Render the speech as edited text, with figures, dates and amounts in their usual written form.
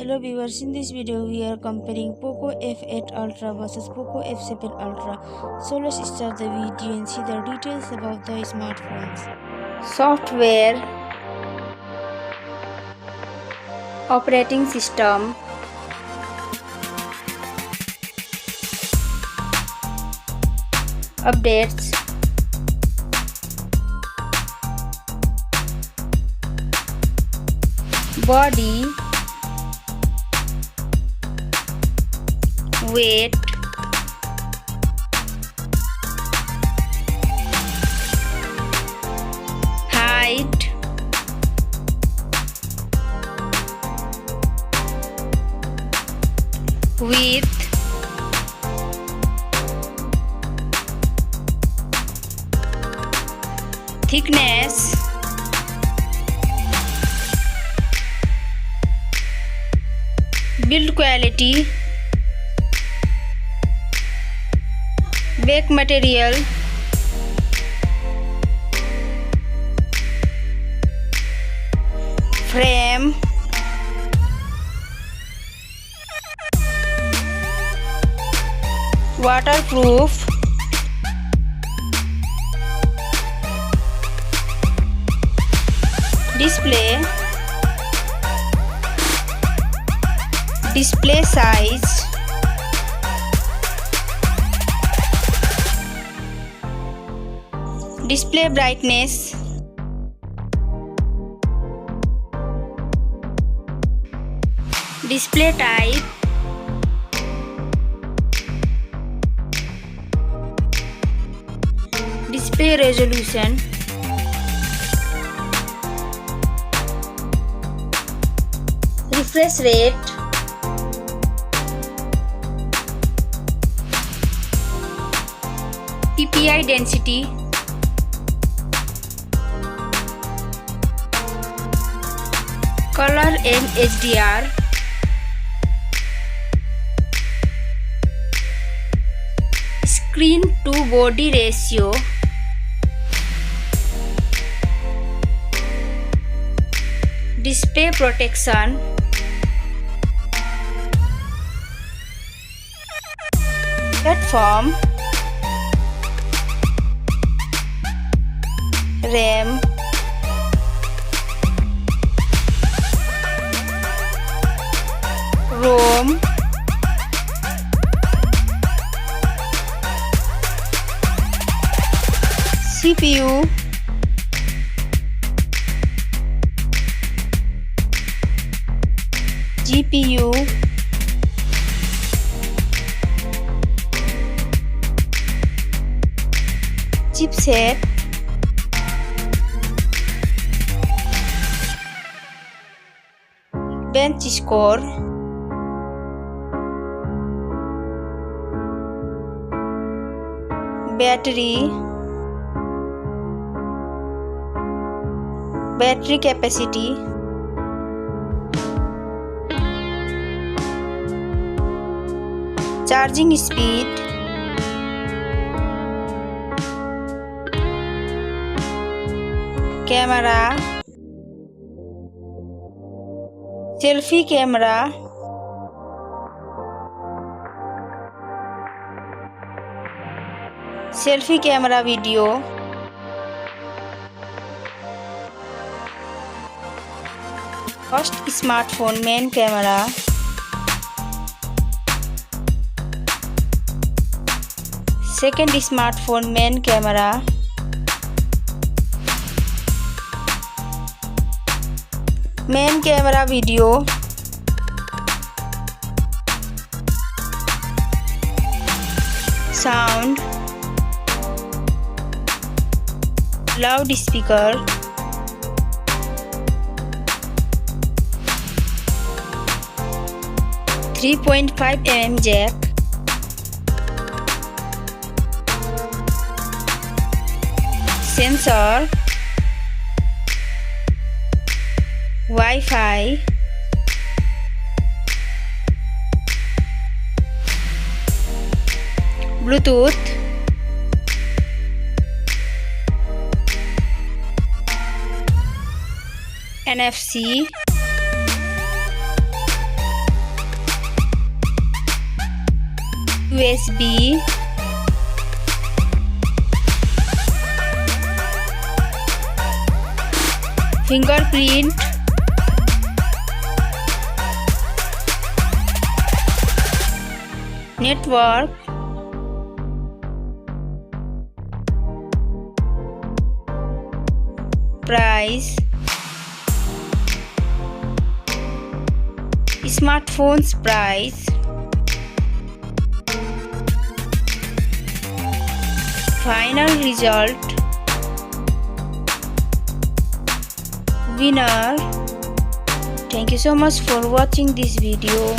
Hello viewers, in this video we are comparing Poco F8 Ultra versus Poco F7 Ultra. So let's start the video and see the details about the smartphones. Software, operating system, updates, body, weight, height, width, thickness, build quality, back material, frame, waterproof, display size, display brightness, display type, display resolution, refresh rate, PPI density, color and HDR, screen to body ratio, display protection, platform, RAM, ROM, CPU, GPU, chipset, bench score, battery capacity, charging speed, camera, selfie camera, selfie camera video, first smartphone main camera, second smartphone main camera, main camera video, sound, loudspeaker, .5mm jack, sensor, Wi-Fi, Bluetooth, NFC, USB, fingerprint, network, price, smartphone's price, final result, winner. Thank you so much for watching this video.